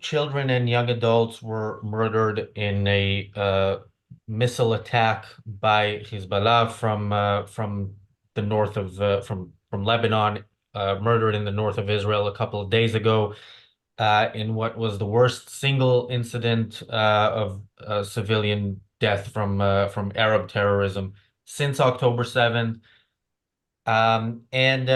children and young adults were murdered in a missile attack by Hezbollah from the north of from Lebanon, murdered in the north of Israel a couple of days ago, in what was the worst single incident of civilian death from Arab terrorism since October 7th. And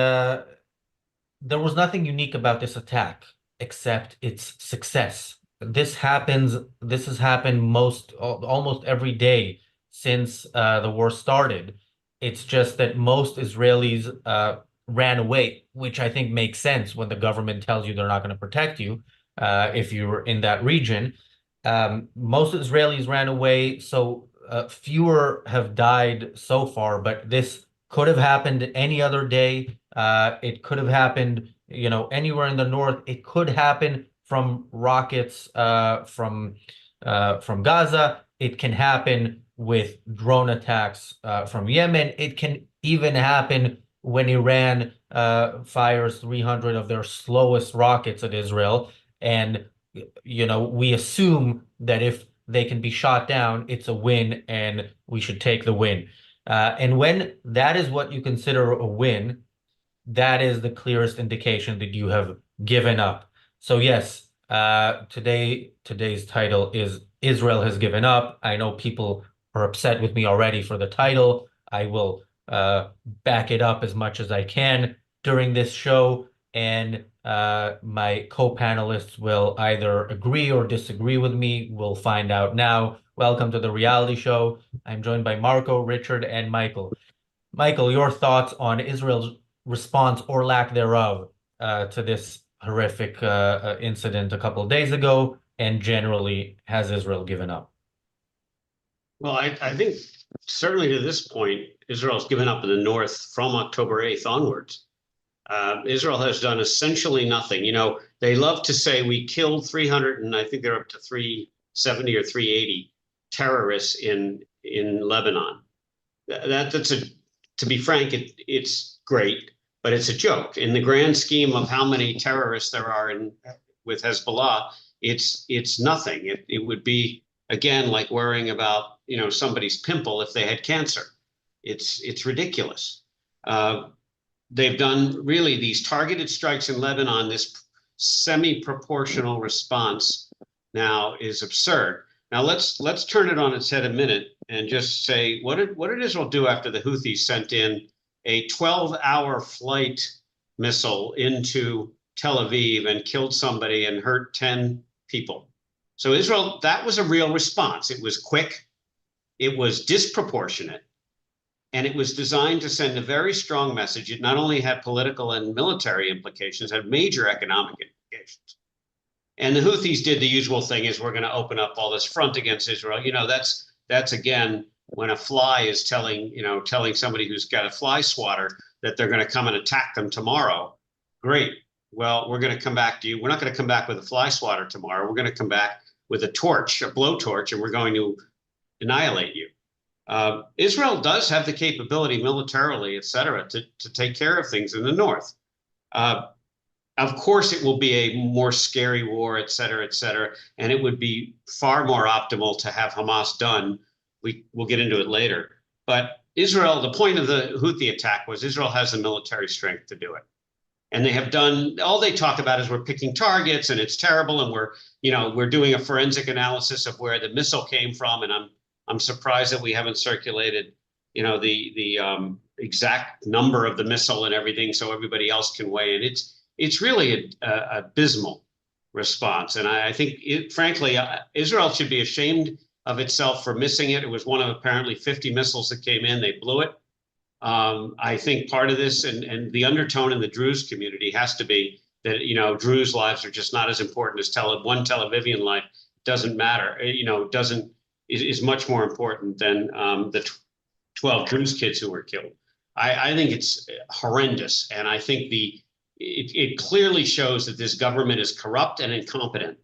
There was nothing unique about this attack except its success. This has happened almost every day since the war started. It's just that most Israelis ran away, which I think makes sense when the government tells you they're not going to protect you if you're in that region. Most Israelis ran away, so fewer have died so far, but this could have happened any other day. It could have happened, anywhere in the north. It could happen from rockets from Gaza. It can happen with drone attacks from Yemen. It can even happen when Iran fires 300 of their slowest rockets at Israel. And, we assume that if they can be shot down, it's a win, and we should take the win. And when that is what you consider a win, that is the clearest indication that you have given up. So yes, today's title is Israel has given up. I know people are upset with me already for the title. I will back it up as much as I can during this show, and my co-panelists will either agree or disagree with me. We'll find out now. Welcome to the reality show. I'm joined by Marco, Richard, and Michael. Michael, your thoughts on Israel's response or lack thereof to this horrific incident a couple of days ago, and generally, has Israel given up? Well, I think certainly to this point, Israel's given up in the north from October 8th onwards. Israel has done essentially nothing. They love to say we killed 300, and I think they're up to 370 or 380 terrorists in Lebanon. To be frank, it's great, but it's a joke. In the grand scheme of how many terrorists there are with Hezbollah, it's nothing. It would be, again, like worrying about somebody's pimple if they had cancer. It's ridiculous. They've done really these targeted strikes in Lebanon. This semi-proportional response now is absurd. Now let's turn it on its head a minute and just say, what did Israel do after the Houthis sent in a 12-hour flight missile into Tel Aviv and killed somebody and hurt 10 people? So Israel, that was a real response. It was quick, it was disproportionate, and it was designed to send a very strong message. It not only had political and military implications, it had major economic implications. And the Houthis did the usual thing: is we're going to open up all this front against Israel. That's again, when a fly is telling somebody who's got a fly swatter that they're going to come and attack them tomorrow. Great. Well, we're going to come back to you. We're not going to come back with a fly swatter tomorrow. We're going to come back with a torch, a blowtorch, and we're going to annihilate you. Israel does have the capability militarily, et cetera, to take care of things in the north. Of course, it will be a more scary war, et cetera, and it would be far more optimal to have Hamas done. We'll get into it later. But Israel, the point of the Houthi attack was Israel has the military strength to do it. And they have done, all they talk about is we're picking targets and it's terrible, and we're doing a forensic analysis of where the missile came from. And I'm surprised that we haven't circulated, the exact number of the missile and everything, so everybody else can weigh in. It's really a abysmal response. And I think, frankly, Israel should be ashamed of itself for missing it. It was one of apparently 50 missiles that came in. They blew it. I think part of this and the undertone in the Druze community has to be that, Druze lives are just not as important as one Tel Avivian life. Doesn't matter. Is much more important than the 12 Druze kids who were killed. I think it's horrendous. And I think it clearly shows that this government is corrupt and incompetent.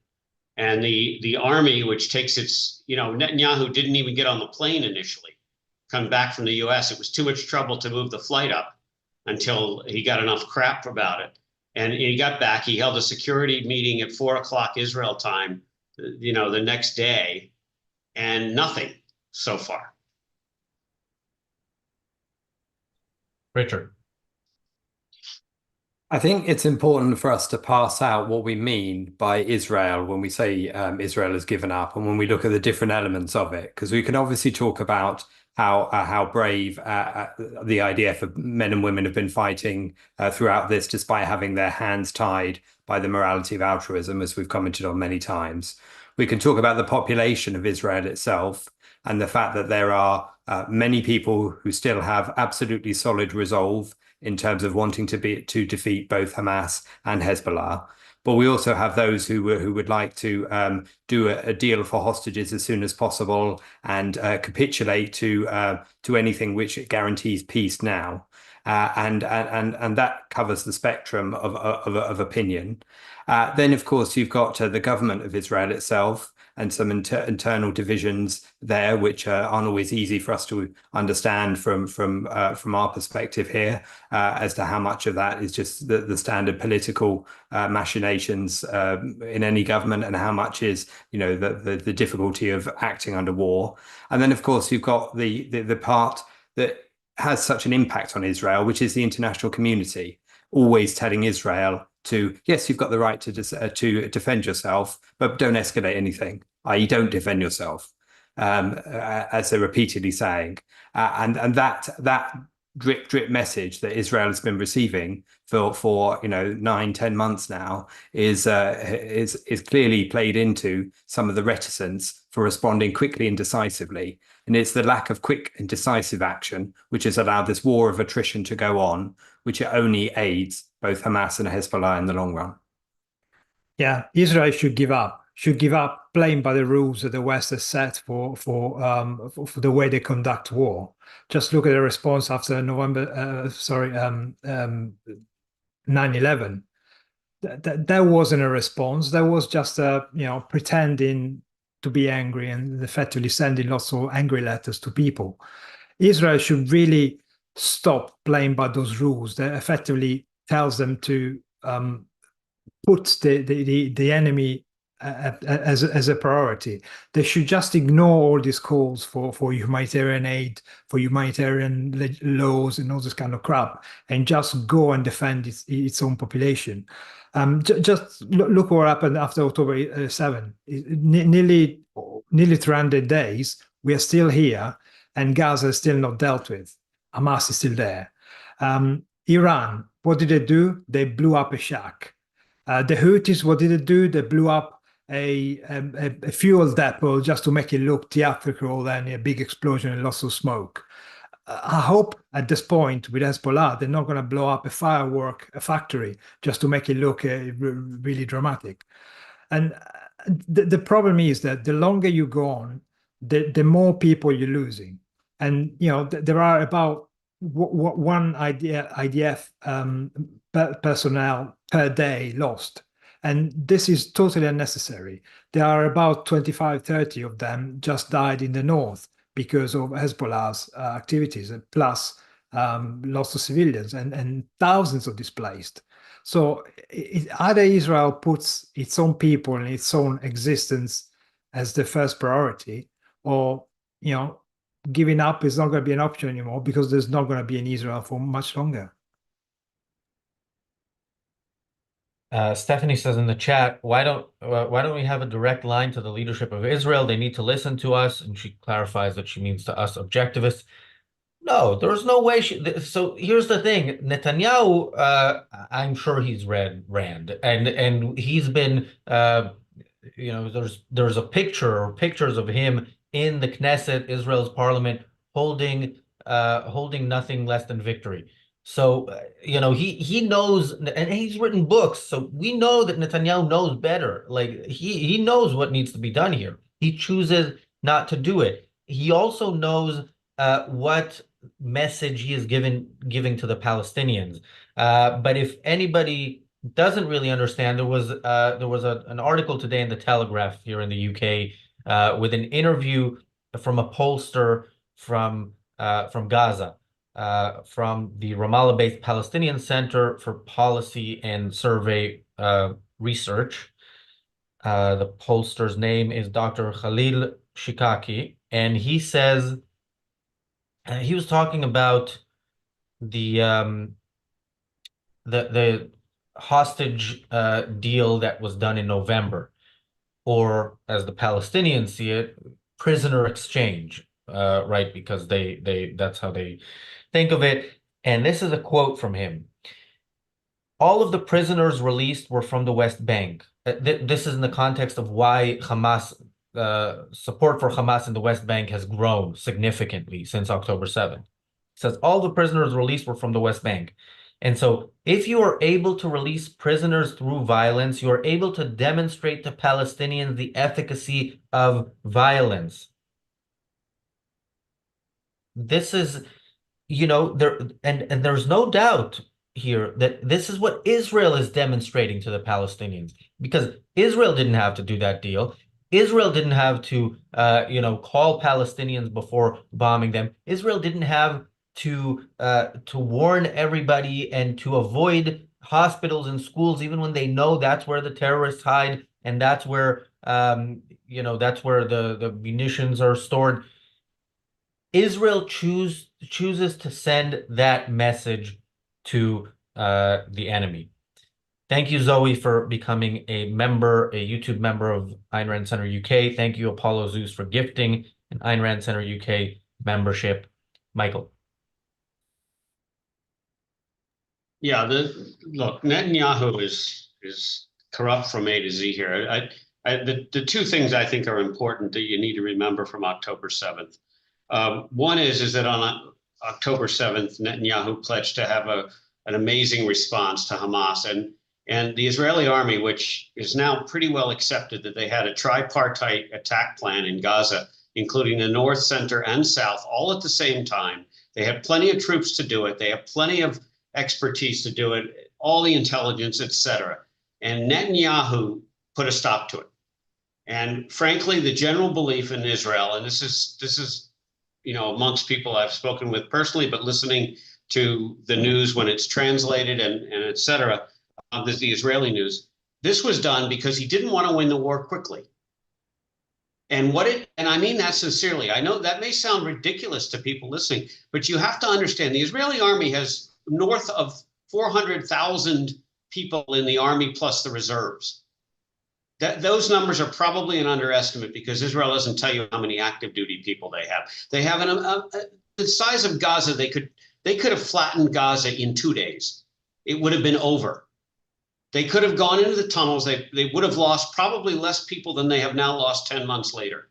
And the army, which takes its, Netanyahu didn't even get on the plane initially, come back from the US. It was too much trouble to move the flight up until he got enough crap about it. And he got back. He held a security meeting at 4 o'clock Israel time, the next day, and nothing so far. Richard. I think it's important for us to parse out what we mean by Israel when we say Israel has given up, and when we look at the different elements of it, because we can obviously talk about how brave the IDF men and women have been fighting throughout this, despite having their hands tied by the morality of altruism, as we've commented on many times. We can talk about the population of Israel itself and the fact that there are many people who still have absolutely solid resolve in terms of wanting to defeat both Hamas and Hezbollah. But we also have those who would like to do a deal for hostages as soon as possible and capitulate to anything which guarantees peace now. And that covers the spectrum of opinion. Then, of course, you've got the government of Israel itself and some internal divisions there, which aren't always easy for us to understand from our perspective here, as to how much of that is just the standard political machinations in any government, and how much is, the difficulty of acting under war. And then, of course, you've got the part that has such an impact on Israel, which is the international community, always telling Israel yes, you've got the right to defend yourself, but don't escalate anything, i.e. don't defend yourself, as they're repeatedly saying. And that drip message that Israel has been receiving for 9-10 months now is clearly played into some of the reticence for responding quickly and decisively. And it's the lack of quick and decisive action which has allowed this war of attrition to go on, which it only aids both Hamas and Hezbollah in the long run. Yeah, Israel should give up. Should give up playing by the rules that the West has set for the way they conduct war. Just look at the response after 9/11. That wasn't a response. That was just pretending to be angry and effectively sending lots of angry letters to people. Israel should really stop playing by those rules that effectively tells them to put the enemy as a priority. They should just ignore all these calls for humanitarian aid, for humanitarian laws and all this kind of crap, and just go and defend its own population. Just look what happened after October 7. Nearly 300 days, we are still here, and Gaza is still not dealt with. Hamas is still there. Iran, what did they do? They blew up a shack. The Houthis, what did they do? They blew up a fuel depot just to make it look theatrical, and a big explosion and lots of smoke. I hope at this point with Hezbollah, they're not going to blow up a factory just to make it look really dramatic. And the problem is that the longer you go on, the more people you're losing. And, there are about one IDF personnel per day lost. And this is totally unnecessary. There are about 25-30 of them just died in the north because of Hezbollah's activities, plus lots of civilians and thousands of displaced. So either Israel puts its own people and its own existence as the first priority, or, giving up is not going to be an option anymore, because there's not going to be an Israel for much longer. Stephanie says in the chat, why don't we have a direct line to the leadership of Israel? They need to listen to us. And she clarifies that she means to us objectivists. No, there's no way so here's the thing. Netanyahu, I'm sure he's read Rand, and he's been there's a picture or pictures of him in the Knesset, Israel's parliament, holding nothing less than victory. So, he knows, and he's written books. So we know that Netanyahu knows better. Like he knows what needs to be done here. He chooses not to do it. He also knows what message he is giving to the Palestinians. But if anybody doesn't really understand, there was an article today in the Telegraph here in the UK with an interview from a pollster from Gaza. from the Ramallah-based Palestinian Center for Policy and Survey Research. The pollster's name is Dr. Khalil Shikaki, and he says he was talking about the hostage deal that was done in November, or as the Palestinians see it, prisoner exchange, right? Because that's how they think of it. And this is a quote from him. All of the prisoners released were from the West Bank. This is in the context of why Hamas, support for Hamas in the West Bank has grown significantly since October 7th. It says all the prisoners released were from the West Bank. And so if you are able to release prisoners through violence, you are able to demonstrate to Palestinians the efficacy of violence. This is, and there's no doubt here that this is what Israel is demonstrating to the Palestinians, because Israel didn't have to do that deal. Israel didn't have to, call Palestinians before bombing them. Israel didn't have to warn everybody and to avoid hospitals and schools, even when they know that's where the terrorists hide and that's where, that's where the munitions are stored. Israel chooses to send that message to the enemy. Thank you, Zoe, for becoming a YouTube member of Ayn Rand Center UK. Thank you, Apollo Zeus, for gifting an Ayn Rand Center UK membership. Michael. Yeah, look, Netanyahu is corrupt from A to Z here. The two things I think are important that you need to remember from October 7th. One is that on October 7th, Netanyahu pledged to have an amazing response to Hamas. And the Israeli army, which is now pretty well accepted that they had a tripartite attack plan in Gaza, including the north, center, and south, all at the same time. They have plenty of troops to do it. They have plenty of expertise to do it, all the intelligence, etc. And Netanyahu put a stop to it. And frankly, the general belief in Israel, and this is amongst people I've spoken with personally, but listening to the news when it's translated and et cetera, the Israeli news, this was done because he didn't want to win the war quickly. And I mean that sincerely. I know that may sound ridiculous to people listening, but you have to understand the Israeli army has north of 400,000 people in the army plus the reserves. Those numbers are probably an underestimate because Israel doesn't tell you how many active duty people they have. They have the size of Gaza. They could have flattened Gaza in 2 days. It would have been over. They could have gone into the tunnels. They would have lost probably less people than they have now lost 10 months later.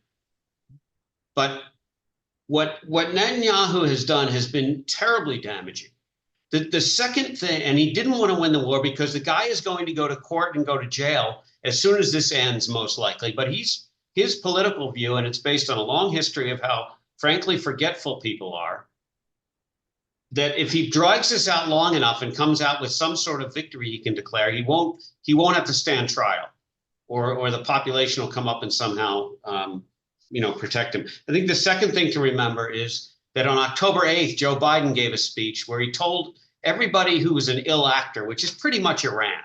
But what Netanyahu has done has been terribly damaging. The second thing, and he didn't want to win the war because the guy is going to go to court and go to jail as soon as this ends, most likely. But his political view, and it's based on a long history of how, frankly, forgetful people are, that if he drags this out long enough and comes out with some sort of victory he can declare, he won't have to stand trial, or the population will come up and somehow protect him. I think the second thing to remember is that on October 8th, Joe Biden gave a speech where he told everybody who was an ill actor, which is pretty much Iran,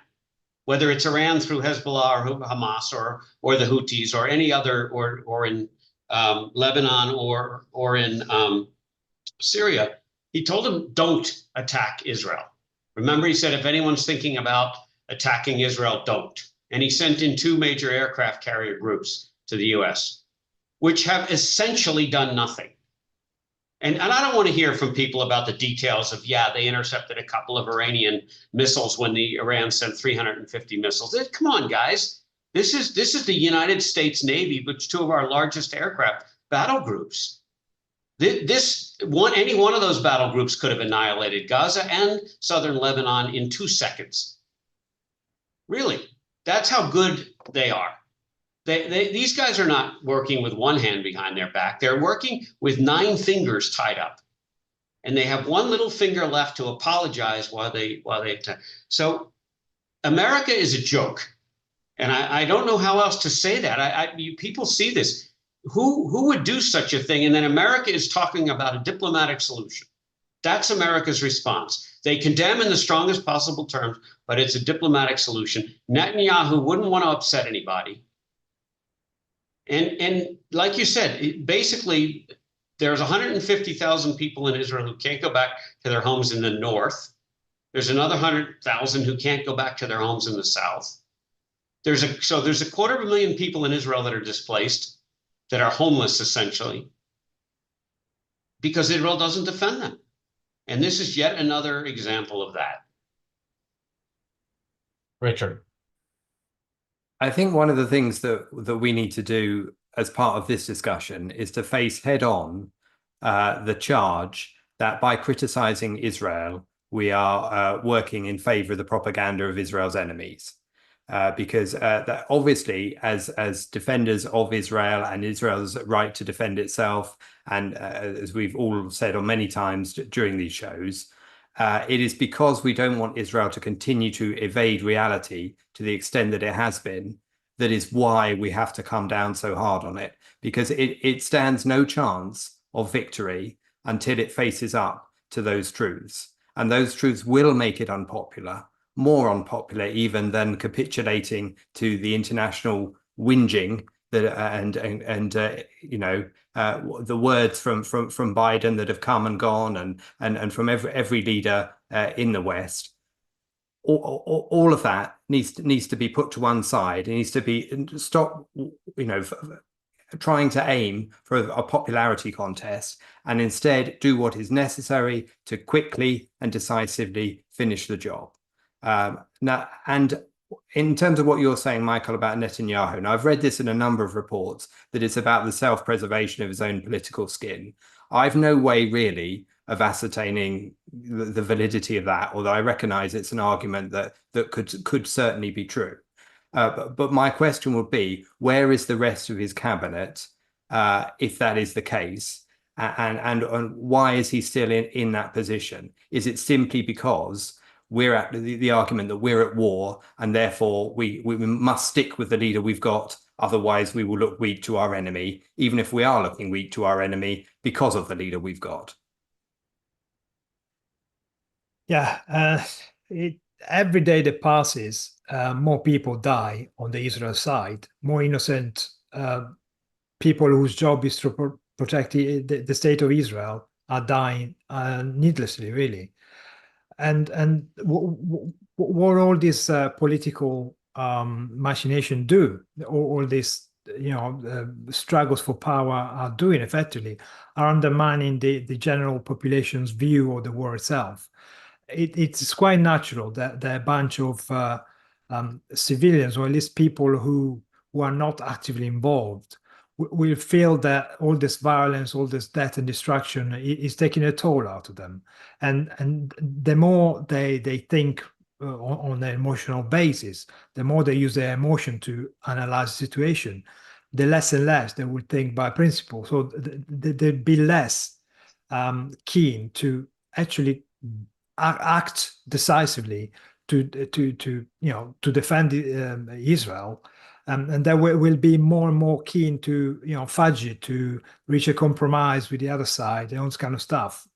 whether it's Iran through Hezbollah or Hamas or the Houthis or any other, or in Lebanon or in Syria, he told them, don't attack Israel. Remember, he said, if anyone's thinking about attacking Israel, don't. And he sent in 2 major aircraft carrier groups to the US, which have essentially done nothing. And I don't want to hear from people about the details of, they intercepted a couple of Iranian missiles when Iran sent 350 missiles. Come on, guys. This is the United States Navy, which 2 of our largest aircraft battle groups. Any one of those battle groups could have annihilated Gaza and southern Lebanon in 2 seconds. Really, that's how good they are. These guys are not working with one hand behind their back. They're working with 9 fingers tied up, and they have 1 little finger left to apologize while they attack. So America is a joke, and I don't know how else to say that. People see this. Who would do such a thing? And then America is talking about a diplomatic solution. That's America's response. They condemn in the strongest possible terms, but it's a diplomatic solution. Netanyahu wouldn't want to upset anybody. And like you said, basically, there's 150,000 people in Israel who can't go back to their homes in the north. There's another 100,000 who can't go back to their homes in the south. There's a 250,000 people in Israel that are displaced, that are homeless essentially, because Israel doesn't defend them. And this is yet another example of that. Richard. I think one of the things that we need to do as part of this discussion is to face head on the charge that by criticizing Israel, we are working in favor of the propaganda of Israel's enemies. Because that obviously, as defenders of Israel and Israel's right to defend itself, and as we've all said on many times during these shows, it is because we don't want Israel to continue to evade reality to the extent that it has been, that is why we have to come down so hard on it, because it stands no chance of victory until it faces up to those truths. And those truths will make it unpopular, more unpopular even than capitulating to the international whinging that the words from Biden that have come and gone, and from every leader in the West. All of that needs to be put to one side. It needs to be stop, trying to aim for a popularity contest, and instead do what is necessary to quickly and decisively finish the job. Now, and in terms of what you're saying, Michael, about Netanyahu, now I've read this in a number of reports that it's about the self-preservation of his own political skin. I've no way really of ascertaining the validity of that, although I recognize it's an argument that could certainly be true. But my question would be, where is the rest of his cabinet if that is the case? And why is he still in that position? Is it simply because we're at the argument that we're at war, and therefore we must stick with the leader we've got, otherwise we will look weak to our enemy, even if we are looking weak to our enemy because of the leader we've got? Yeah, every day that passes, more people die on the Israel side, more innocent people whose job is to protect the state of Israel are dying needlessly, really. And what all this political machination do, all these struggles for power are doing effectively, are undermining the general population's view of the war itself. It's quite natural that a bunch of civilians, or at least people who are not actively involved, will feel that all this violence, all this death and destruction is taking a toll out of them. And the more they think on an emotional basis, the more they use their emotion to analyze the situation, the less and less they will think by principle. So they'd be less keen to actually act decisively to defend Israel. And they will be more and more keen to fudge it, to reach a compromise with the other side, and all this kind of stuff.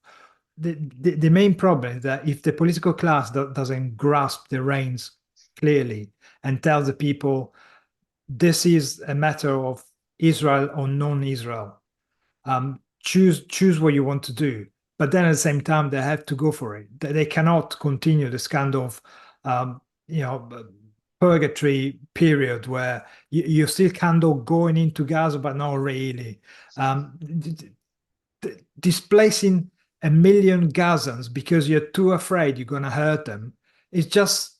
The main problem is that if the political class doesn't grasp the reins clearly and tell the people this is a matter of Israel or non-Israel, choose what you want to do, but then at the same time they have to go for it. They cannot continue this kind of purgatory period where you still kind of going into Gaza, but not really. Displacing 1 million Gazans because you're too afraid you're going to hurt them is just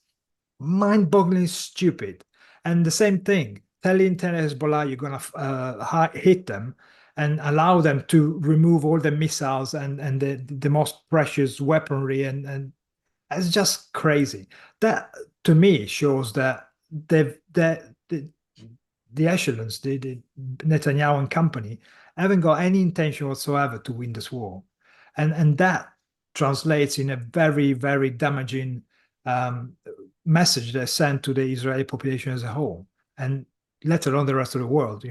mind-bogglingly stupid. And the same thing, telling Hezbollah you're going to hit them and allow them to remove all the missiles and the most precious weaponry, and it's just crazy. That to me shows that the echelons, the Netanyahu and company, haven't got any intention whatsoever to win this war, and that translates in a very, very damaging message they sent to the Israeli population as a whole, and let alone the rest of the world.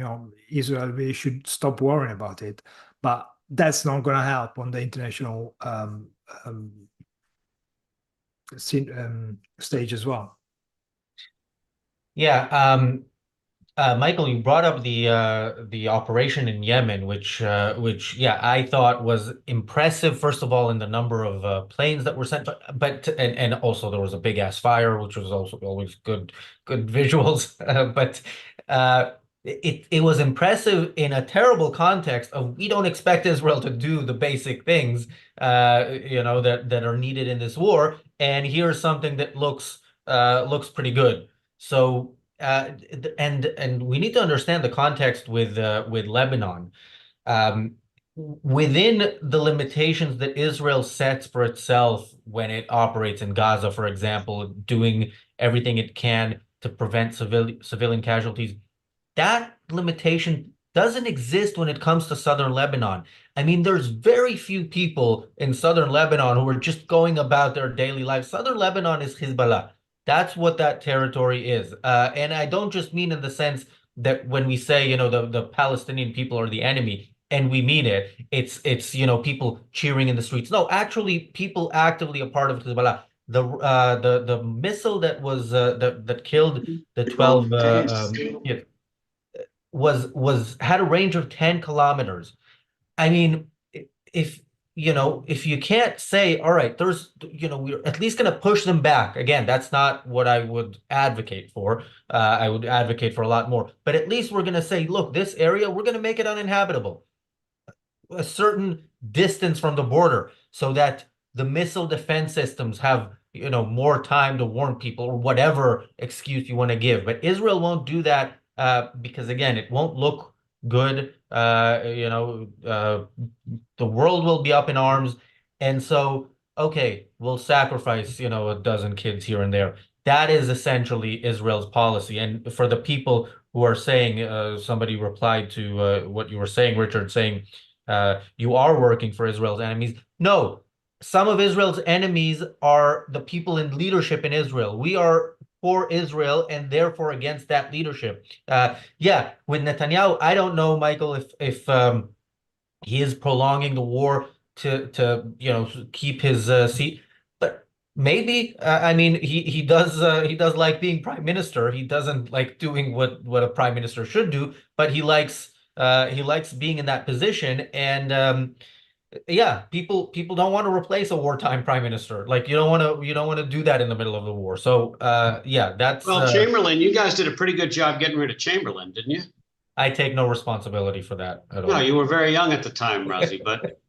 Israel really should stop worrying about it, but that's not going to help on the international stage as well. Yeah, Michael, you brought up the operation in Yemen, which yeah, I thought was impressive. First of all, in the number of planes that were sent, but and also there was a big ass fire, which was also always good visuals. But it was impressive in a terrible context of we don't expect Israel to do the basic things that are needed in this war, and here's something that looks pretty good. So. And we need to understand the context with Lebanon. Um, Within the limitations that Israel sets for itself when it operates in Gaza, for example, doing everything it can to prevent civilian casualties, that limitation doesn't exist when it comes to southern Lebanon. I mean, there's very few people in southern Lebanon who are just going about their daily lives. Southern Lebanon is Hezbollah. That's what that territory is. And I don't just mean in the sense that when we say, the Palestinian people are the enemy, and we mean it, it's people cheering in the streets. No, actually, people actively a part of Hezbollah. The missile that was that killed the 12 kids was had a range of 10 kilometers. I mean, if if you can't say, all right, we're at least going to push them back. Again, that's not what I would advocate for. I would advocate for a lot more. But at least we're going to say, look, this area, we're going to make it uninhabitable a certain distance from the border so that the missile defense systems have more time to warn people or whatever excuse you want to give. But Israel won't do that because again, it won't look good. The world will be up in arms, and so okay, we'll sacrifice a dozen kids here and there. That is essentially Israel's policy. And for the people who are saying, somebody replied to what you were saying, Richard, saying you are working for Israel's enemies. No, some of Israel's enemies are the people in leadership in Israel. We are for Israel and therefore against that leadership. Yeah, with Netanyahu, I don't know, Michael, if he is prolonging the war to keep his seat, but maybe. I mean, he does like being prime minister. He doesn't like doing what a prime minister should do, but he likes being in that position. And yeah, people don't want to replace a wartime prime minister. Like you don't want to do that in the middle of the war. So yeah, that's Well, Chamberlain, you guys did a pretty good job getting rid of Chamberlain, didn't you? I take no responsibility for that at all. No, you were very young at the time, Razi, but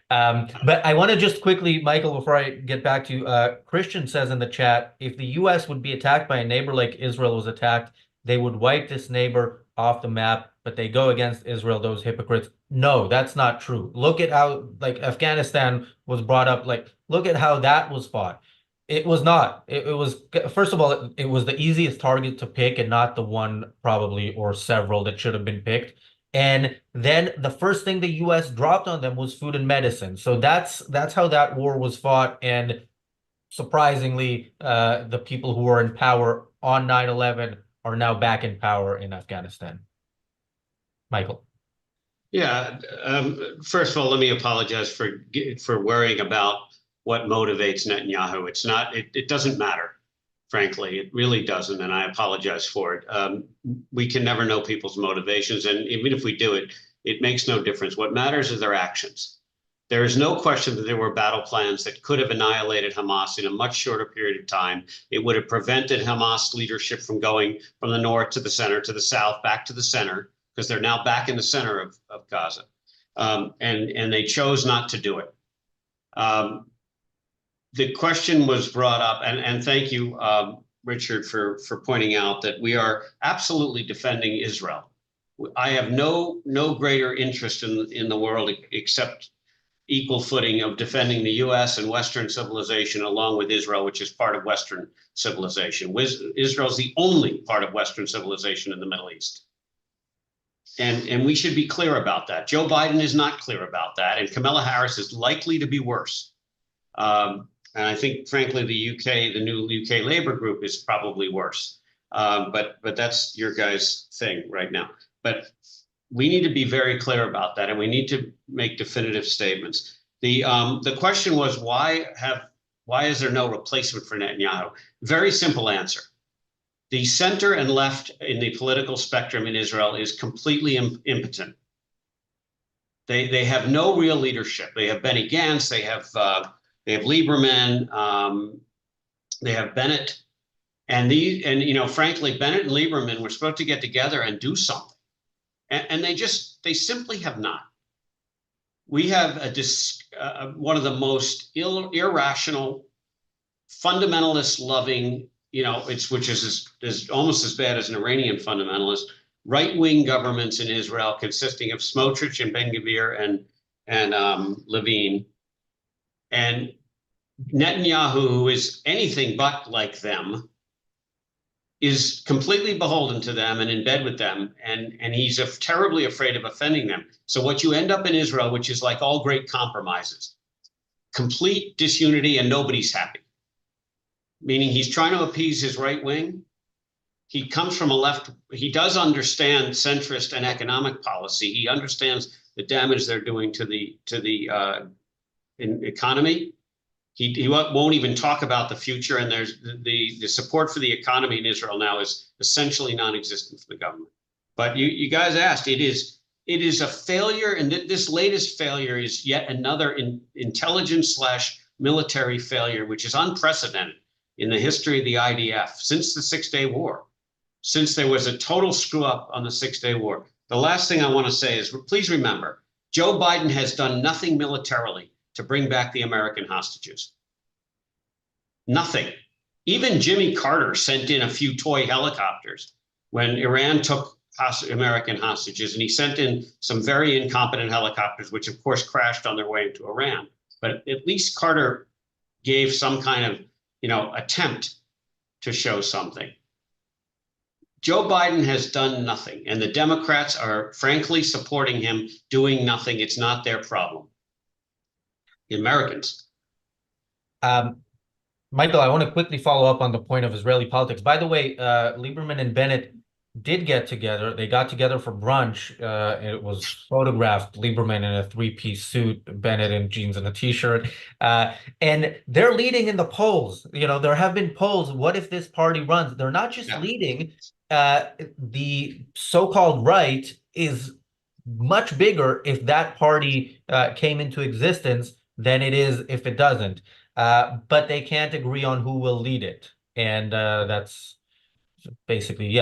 But I want to just quickly, Michael, before I get back to you, Christian says in the chat, if the U.S. would be attacked by a neighbor like Israel was attacked, they would wipe this neighbor off the map, but they go against Israel, those hypocrites. No, that's not true. Look at how, like, Afghanistan was brought up. Like, look at how that was fought. It was not. It was, first of all, it was the easiest target to pick and not the one probably or several that should have been picked. And then the first thing the U.S. dropped on them was food and medicine. So that's how that war was fought. And surprisingly, the people who were in power on 9/11 are now back in power in Afghanistan. Michael. yeah. First of all, let me apologize for worrying about what motivates Netanyahu. It's not. It doesn't matter. Frankly, it really doesn't, and I apologize for it. We can never know people's motivations, and even if we do it, it makes no difference. What matters is their actions. There is no question that there were battle plans that could have annihilated Hamas in a much shorter period of time. It would have prevented Hamas leadership from going from the north to the center, to the south, back to the center, because they're now back in the center of Gaza. And they chose not to do it. The question was brought up, and thank you, Richard, for pointing out that we are absolutely defending Israel. I have no greater interest in the world except equal footing of defending the U.S. and Western civilization along with Israel, which is part of Western civilization. Israel is the only part of Western civilization in the Middle East. And we should be clear about that. Joe Biden is not clear about that, and Kamala Harris is likely to be worse. And I think, frankly, the new UK Labour group is probably worse. But that's your guys' thing right now. But we need to be very clear about that, and we need to make definitive statements. The question was, why is there no replacement for Netanyahu? Very simple answer. The center and left in the political spectrum in Israel is completely impotent. They have no real leadership. They have Benny Gantz, they have Lieberman, they have Bennett, and frankly, Bennett and Lieberman were supposed to get together and do something, and they simply have not. We have one of the most irrational, fundamentalist loving, which is almost as bad as an Iranian fundamentalist, right-wing governments in Israel consisting of Smotrich and Ben-Gvir and Levine, and Netanyahu, who is anything but like them, is completely beholden to them and in bed with them, and he's terribly afraid of offending them. So what you end up in Israel, which is like all great compromises, complete disunity and nobody's happy. Meaning he's trying to appease his right wing. He comes from a left. He does understand centrist and economic policy. He understands the damage they're doing to the economy. He won't even talk about the future, and there's the support for the economy in Israel now is essentially non-existent for the government. But you guys asked, it is a failure, and this latest failure is yet another intelligence/military failure, which is unprecedented in the history of the IDF since the Six-Day War, since there was a total screw up on the Six-Day War. The last thing I want to say is, please remember, Joe Biden has done nothing militarily to bring back the American hostages. Nothing. Even Jimmy Carter sent in a few toy helicopters when Iran took American hostages, and he sent in some very incompetent helicopters, which of course crashed on their way into Iran. But at least Carter gave some kind of, attempt to show something. Joe Biden has done nothing, and the Democrats are frankly supporting him doing nothing. It's not their problem. The Americans. Michael, I want to quickly follow up on the point of Israeli politics. By the way, Lieberman and Bennett did get together. They got together for brunch. It was photographed, Lieberman in a three-piece suit, Bennett in jeans and a t-shirt. And they're leading in the polls. There have been polls. What if this party runs? They're not just leading. The so-called right is much bigger if that party came into existence than it is if it doesn't. But they can't agree on who will lead it. And that's basically,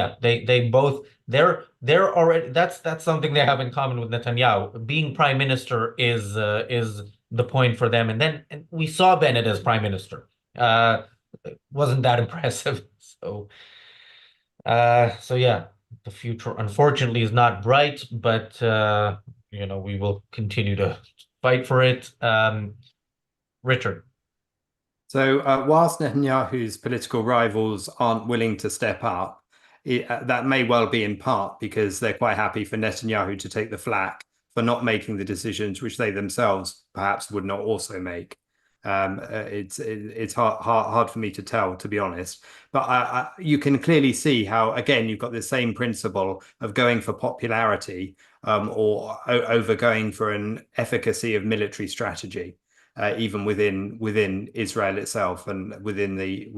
they're already, that's something they have in common with Netanyahu. Being prime minister is the point for them. And we saw Bennett as prime minister. Wasn't that impressive? So yeah, the future unfortunately is not bright, but we will continue to fight for it. Richard. So whilst Netanyahu's political rivals aren't willing to step up, that may well be in part because they're quite happy for Netanyahu to take the flak for not making the decisions which they themselves perhaps would not also make. It's hard for me to tell, to be honest. But you can clearly see how, again, you've got the same principle of going for popularity or over going for an efficacy of military strategy. Even within Israel itself and within the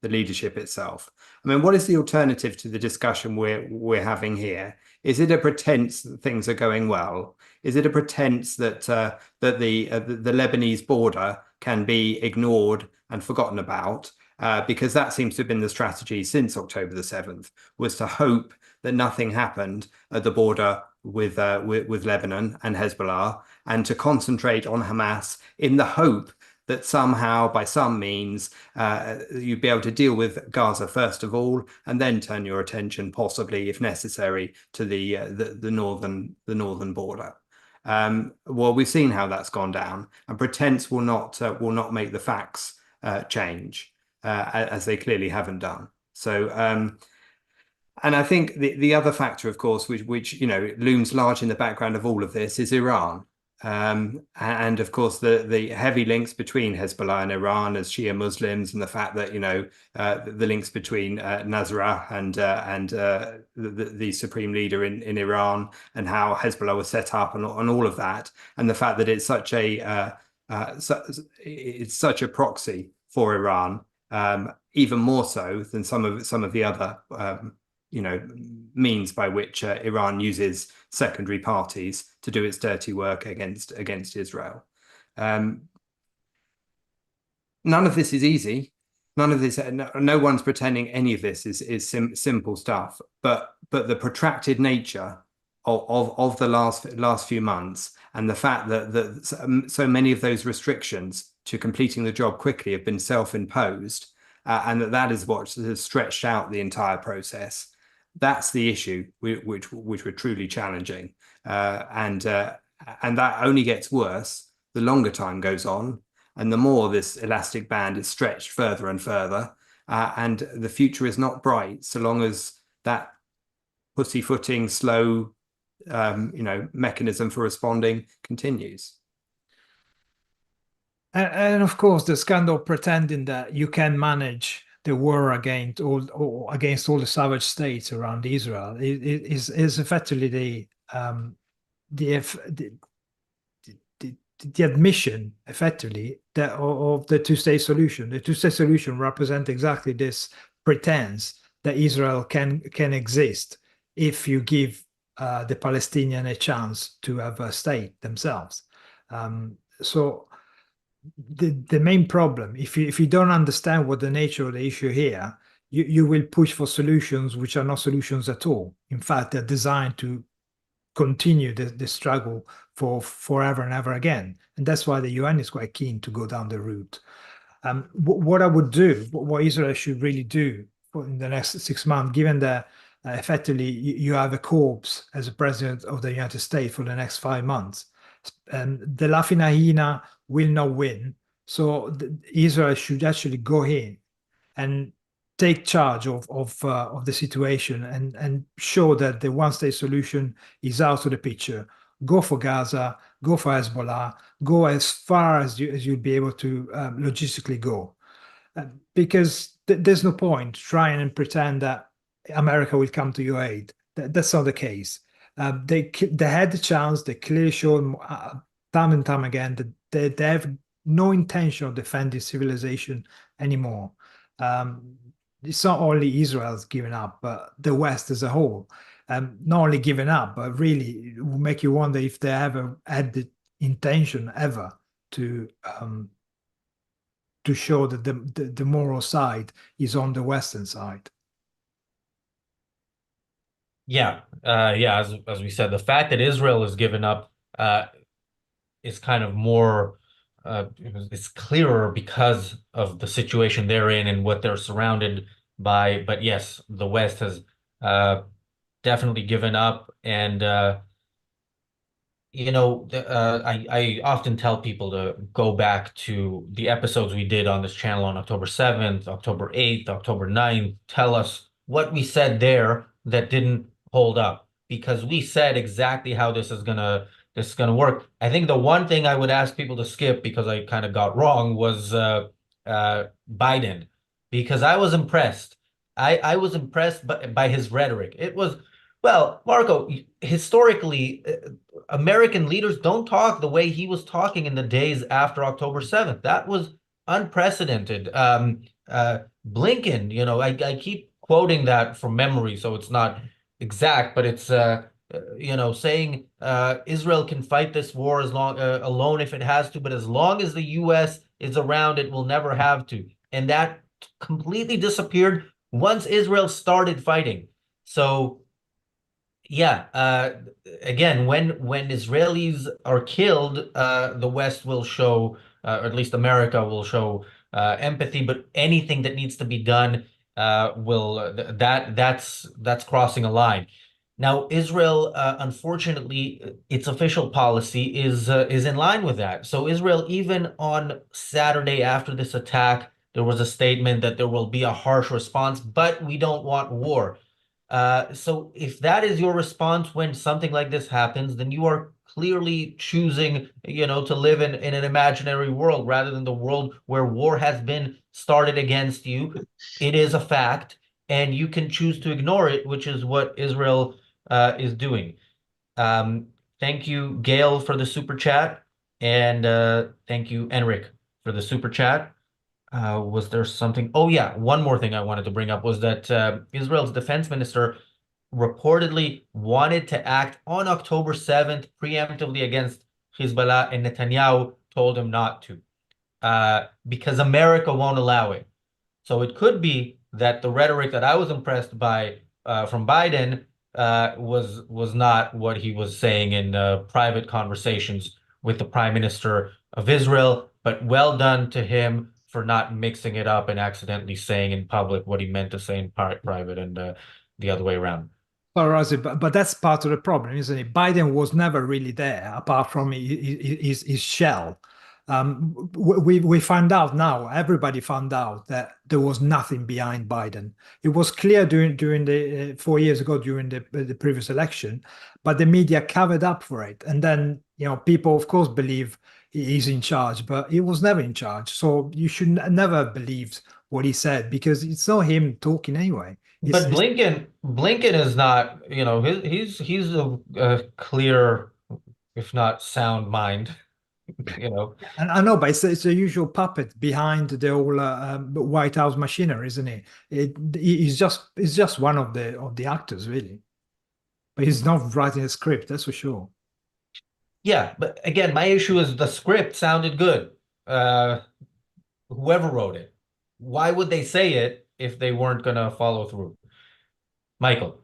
leadership itself. I mean, what is the alternative to the discussion we're having here? Is it a pretense that things are going well? Is it a pretense that the Lebanese border can be ignored and forgotten about? Because that seems to have been the strategy since October the 7th, was to hope that nothing happened at the border with Lebanon and Hezbollah, and to concentrate on Hamas in the hope that somehow, by some means, you'd be able to deal with Gaza first of all, and then turn your attention, possibly, if necessary, to the northern border. Well, we've seen how that's gone down, and pretense will not make the facts change, as they clearly haven't done. So. And I think the other factor, of course, which looms large in the background of all of this is Iran. And of course, the heavy links between Hezbollah and Iran as Shia Muslims, and the fact that the links between Nasrallah and the supreme leader in Iran, and how Hezbollah was set up, and all of that, and the fact that it's such a proxy for Iran, even more so than some of the other means by which Iran uses secondary parties to do its dirty work against Israel. None of this is easy. None of this, no one's pretending any of this is simple stuff. But the protracted nature of the last few months, and the fact that so many of those restrictions to completing the job quickly have been self-imposed, and that is what has stretched out the entire process. That's the issue which we're truly challenging, and that only gets worse the longer time goes on, and the more this elastic band is stretched further and further, and the future is not bright so long as that pussyfooting, slow, mechanism for responding continues. And of course, this kind of pretending that you can manage the war against all the savage states around Israel is effectively the admission, effectively, that of the two-state solution. The two-state solution represents exactly this pretense that Israel can exist if you give the Palestinians a chance to have a state themselves. So the main problem, if you don't understand what the nature of the issue here, you will push for solutions which are not solutions at all. In fact, they're designed to continue the struggle for forever and ever again. And that's why the UN is quite keen to go down the route. What I would do, what Israel should really do in the next 6 months, given that effectively you have a corpse as a president of the United States for the next 5 months, the Laughing Hyena will not win. So Israel should actually go in and take charge of the situation and show that the one-state solution is out of the picture. Go for Gaza, go for Hezbollah, go as far as you'll be able to logistically go. Because there's no point trying and pretend that America will come to your aid. That's not the case. They had the chance. They clearly showed time and time again that they have no intention of defending civilization anymore. It's not only Israel's giving up, but the West as a whole. Not only giving up, but really it will make you wonder if they ever had the intention ever to show that the moral side is on the Western side. Yeah, as we said, the fact that Israel has given up is kind of more it's clearer because of the situation they're in and what they're surrounded by. But yes, the West has definitely given up, and I often tell people to go back to the episodes we did on this channel on October 7th, October 8th, October 9th. Tell us what we said there that didn't hold up, because we said exactly how this is gonna work. I think the one thing I would ask people to skip, because I kind of got wrong, was Biden, because I was impressed. I was impressed by his rhetoric. It was, well, Marco, historically, American leaders don't talk the way he was talking in the days after October 7th. That was unprecedented. Blinken, I keep quoting that from memory, so it's not exact, but it's saying Israel can fight this war as long alone if it has to, but as long as the U.S. is around, it will never have to. And that completely disappeared once Israel started fighting. So yeah, again, when Israelis are killed, the West will show, or at least America will show empathy, but anything that needs to be done that's crossing a line. Now, Israel, unfortunately, its official policy is in line with that. So Israel, even on Saturday after this attack, there was a statement that there will be a harsh response, but we don't want war. So if that is your response when something like this happens, then you are clearly choosing, to live in an imaginary world rather than the world where war has been started against you. It is a fact, and you can choose to ignore it, which is what Israel is doing. Thank you, Gail, for the super chat, and thank you, Enric, for the super chat. Was there something? Oh, yeah. One more thing I wanted to bring up was that Israel's defense minister reportedly wanted to act on October 7th preemptively against Hezbollah, and Netanyahu told him not to because America won't allow it. So it could be that the rhetoric that I was impressed by from Biden was not what he was saying in private conversations with the Prime Minister of Israel, but well done to him for not mixing it up and accidentally saying in public what he meant to say in private, and the other way around. Well, Rosie, but that's part of the problem, isn't it? Biden was never really there, apart from his shell. We found out now, everybody found out that there was nothing behind Biden. It was clear during the 4 years ago, during the previous election, but the media covered up for it. And then, people, of course, believe he's in charge, but he was never in charge. So you should never have believed what he said, because it's not him talking anyway. But Blinken is not, he's a clear, if not sound mind, And I know, but it's a usual puppet behind the whole White House machinery, isn't he? He's just one of the actors, really. But he's not writing a script, that's for sure. Yeah, but again, my issue is the script sounded good. Whoever wrote it, why would they say it if they weren't going to follow through? Michael.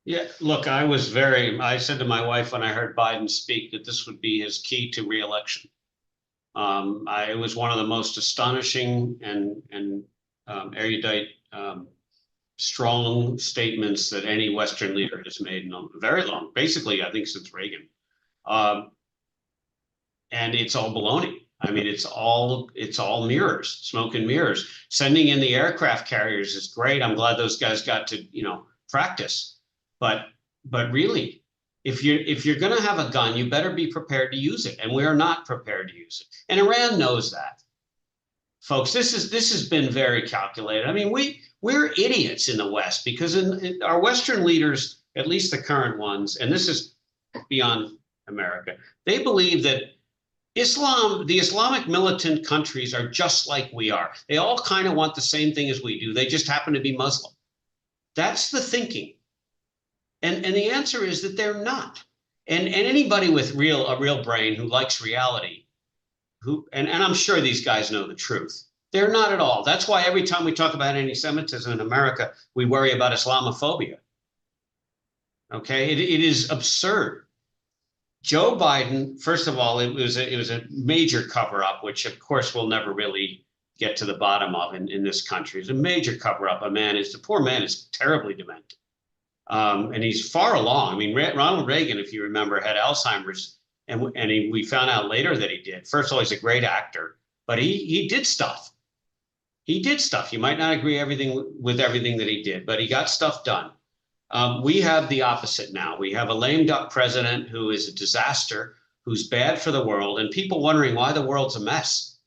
Yeah, look, I said to my wife when I heard Biden speak that this would be his key to reelection. It was one of the most astonishing and erudite, strong statements that any Western leader has made in a very long, basically, I think since Reagan. And it's all baloney. I mean, it's all mirrors, smoke and mirrors. Sending in the aircraft carriers is great. I'm glad those guys got to, practice. But really, if you're going to have a gun, you better be prepared to use it, and we are not prepared to use it. And Iran knows that, folks. This has been very calculated. I mean, we're idiots in the West, because in our Western leaders, at least the current ones, and this is beyond America, they believe that the Islamic militant countries are just like we are. They all kind of want the same thing as we do. They just happen to be Muslim. That's the thinking. And the answer is that they're not. And anybody with a real brain who likes reality, and I'm sure these guys know the truth, they're not at all. That's why every time we talk about anti-Semitism in America, we worry about Islamophobia. Okay, it is absurd. Joe Biden, first of all, it was a major cover-up, which of course we'll never really get to the bottom of in this country. It's a major cover-up. The poor man is terribly demented. And he's far along. I mean, Ronald Reagan, if you remember, had Alzheimer's, and we found out later that he did. First of all, he's a great actor, but he did stuff. He did stuff. You might not agree with everything that he did, but he got stuff done. We have the opposite now. We have a lame duck president who is a disaster, who's bad for the world, and people wondering why the world's a mess.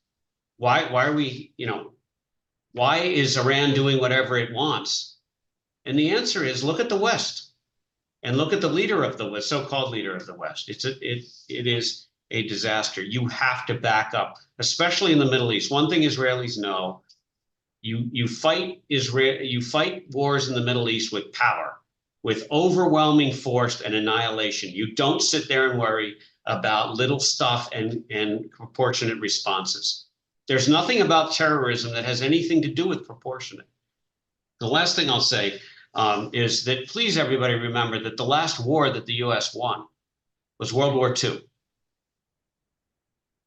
Why are we, why is Iran doing whatever it wants? And the answer is, look at the West, and look at the leader of the West, so-called leader of the West. It is a disaster. You have to back up, especially in the Middle East. One thing Israelis know: you fight wars in the Middle East with power, with overwhelming force and annihilation. You don't sit there and worry about little stuff and proportionate responses. There's nothing about terrorism that has anything to do with proportionate. The last thing I'll say is that please, everybody, remember that the last war that the U.S. won was World War II.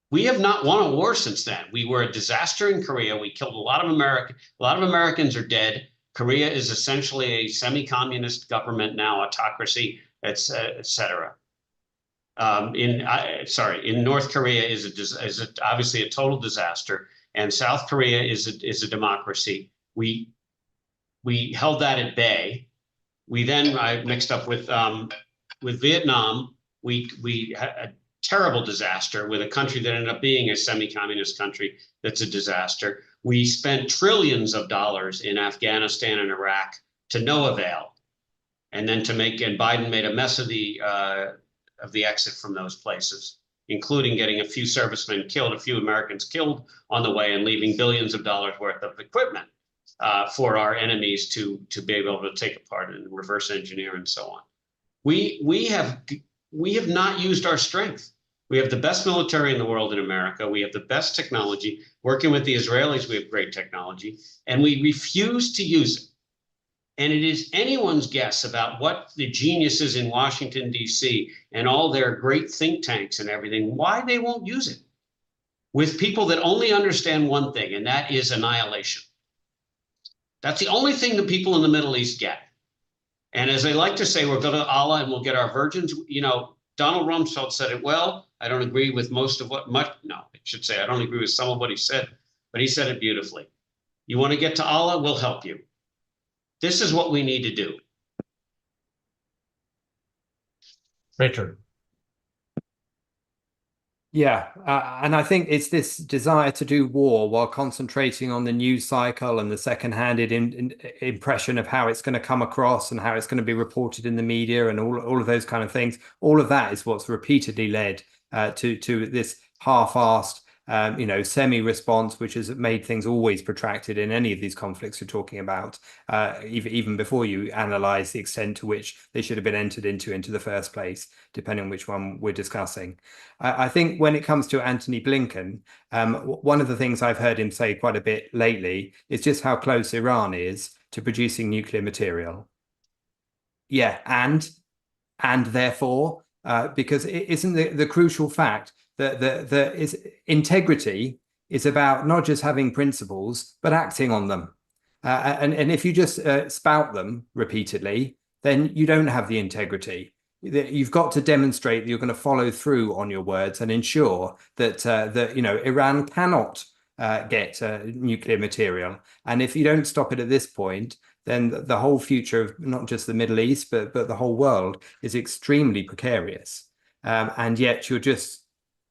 We have not won a war since then. We were a disaster in Korea. We killed a lot of Americans are dead. Korea is essentially a semi-communist government now, autocracy, et cetera. In North Korea is obviously a total disaster, and South Korea is a democracy. We held that at bay. I mixed up with Vietnam. We had a terrible disaster with a country that ended up being a semi-communist country that's a disaster. We spent trillions of dollars in Afghanistan and Iraq to no avail. And then and Biden made a mess of the exit from those places, including getting a few servicemen killed, a few Americans killed on the way, and leaving billions of dollars worth of equipment for our enemies to be able to take apart and reverse engineer and so on. We have not used our strength. We have the best military in the world in America. We have the best technology. Working with the Israelis, we have great technology, and we refuse to use it. And it is anyone's guess about what the geniuses in Washington, D.C. and all their great think tanks and everything, why they won't use it with people that only understand one thing, and that is annihilation. That's the only thing the people in the Middle East get. And as they like to say, we'll go to Allah and we'll get our virgins. You know, Donald Rumsfeld said it well. I don't agree with most of what no, I should say I don't agree with some of what he said, but he said it beautifully. You want to get to Allah, we'll help you. This is what we need to do. Richard. Yeah, and I think it's this desire to do war while concentrating on the news cycle and the second-handed impression of how it's going to come across and how it's going to be reported in the media and all of those kind of things. All of that is what's repeatedly led to this half-assed, semi-response, which has made things always protracted in any of these conflicts you're talking about, even before you analyze the extent to which they should have been entered into the first place, depending on which one we're discussing. I think when it comes to Antony Blinken, one of the things I've heard him say quite a bit lately is just how close Iran is to producing nuclear material. Yeah, and therefore, because it isn't the crucial fact that integrity is about not just having principles, but acting on them. And if you just spout them repeatedly, then you don't have the integrity. You've got to demonstrate that you're going to follow through on your words and ensure that Iran cannot get nuclear material. And if you don't stop it at this point, then the whole future of not just the Middle East, but the whole world is extremely precarious. And yet you're just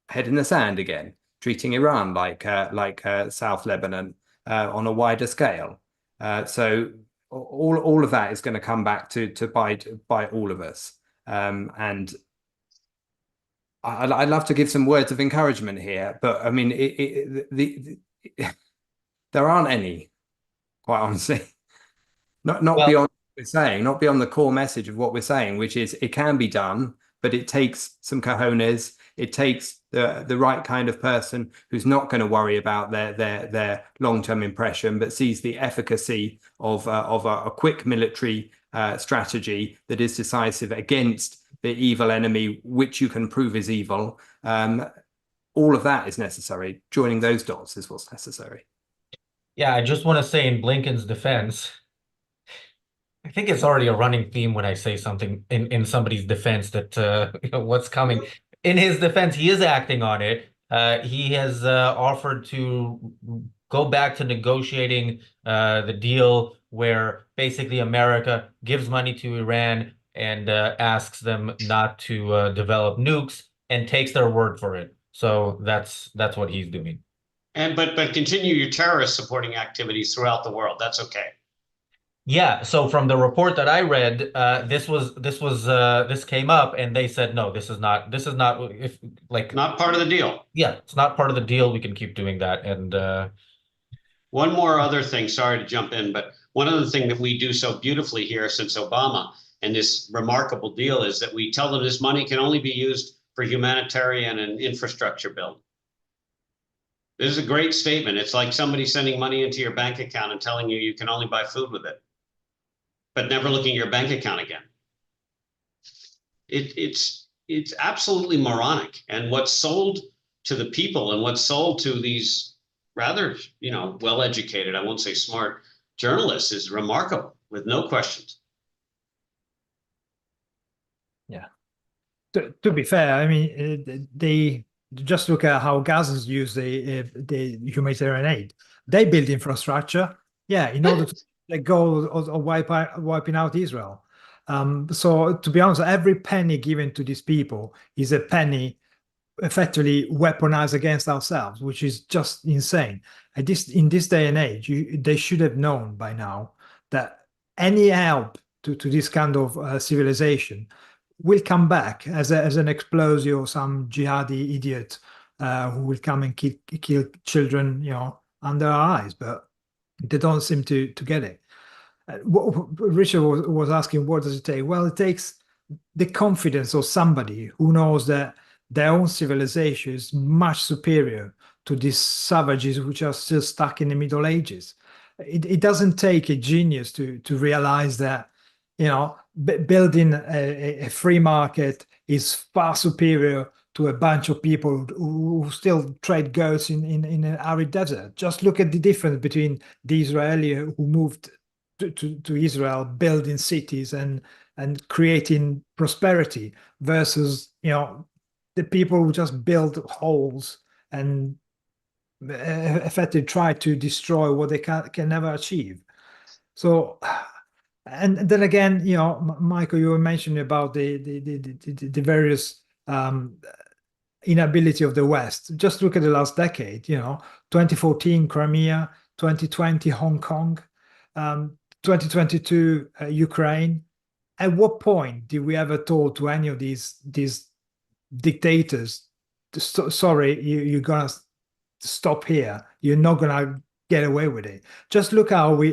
head in the sand again, treating Iran like South Lebanon on a wider scale. So all of that is going to come back to bite all of us. And I'd love to give some words of encouragement here, but I mean, there aren't any, quite honestly. Not beyond what we're saying, not beyond the core message of what we're saying, which is it can be done, but it takes some cojones. It takes the right kind of person who's not going to worry about their long-term impression, but sees the efficacy of a quick military strategy that is decisive against the evil enemy, which you can prove is evil. All of that is necessary. Joining those dots is what's necessary. Yeah, I just want to say in Blinken's defense, I think it's already a running theme when I say something in somebody's defense that what's coming. In his defense, he is acting on it. He has offered to go back to negotiating the deal where basically America gives money to Iran and asks them not to develop nukes and takes their word for it. So that's what he's doing. But continue your terrorist supporting activities throughout the world. That's okay. Yeah, so from the report that I read, this came up, and they said no, this is not not part of the deal. Yeah, it's not part of the deal. We can keep doing that. And one more other thing. Sorry to jump in, but one other thing that we do so beautifully here since Obama and this remarkable deal is that we tell them this money can only be used for humanitarian and infrastructure build. This is a great statement. It's like somebody sending money into your bank account and telling you you can only buy food with it, but never looking at your bank account again. It's absolutely moronic. And what's sold to the people and what's sold to these rather, well-educated, I won't say smart journalists is remarkable, with no questions. Yeah. To be fair, I mean, they just look at how Gazans use the humanitarian aid. They build infrastructure, in order to let go of wiping out Israel. So to be honest, every penny given to these people is a penny effectively weaponized against ourselves, which is just insane. In this day and age, they should have known by now that any help to this kind of civilization will come back as an explosive or some jihadi idiot who will come and kill children, under our eyes. But they don't seem to get it. What Richard was asking, what does it take? Well, it takes the confidence of somebody who knows that their own civilization is much superior to these savages which are still stuck in the Middle Ages. It doesn't take a genius to realize that, building a free market is far superior to a bunch of people who still trade goats in an arid desert. Just look at the difference between the Israeli who moved to Israel, building cities and creating prosperity versus, the people who just build holes and effectively try to destroy what they can never achieve. So, and then again, Michael, you were mentioning about the various inability of the West. Just look at the last decade, 2014 Crimea, 2020 Hong Kong, 2022 Ukraine. At what point did we ever told to any of these dictators, sorry, you're gonna stop here, you're not gonna get away with it? Just look how we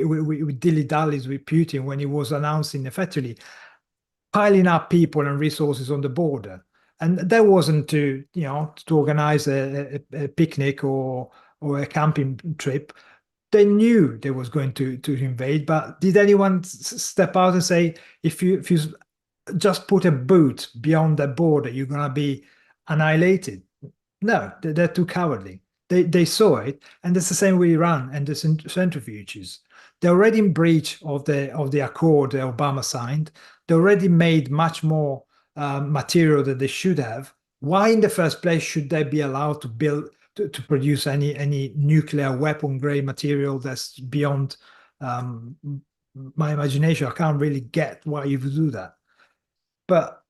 dilly-dallies with Putin when he was announcing effectively piling up people and resources on the border, and that wasn't to organize a picnic or a camping trip. They knew they was going to invade, but did anyone step out and say, if you just put a boot beyond the border, you're going to be annihilated? No, they're too cowardly. They saw it, and it's the same with Iran and the centrifuges. They're already in breach of the accord that Obama signed. They already made much more material that they should have. Why, in the first place, should they be allowed to build to produce any nuclear weapon grade material that's beyond my imagination? I can't really get why you would do that. But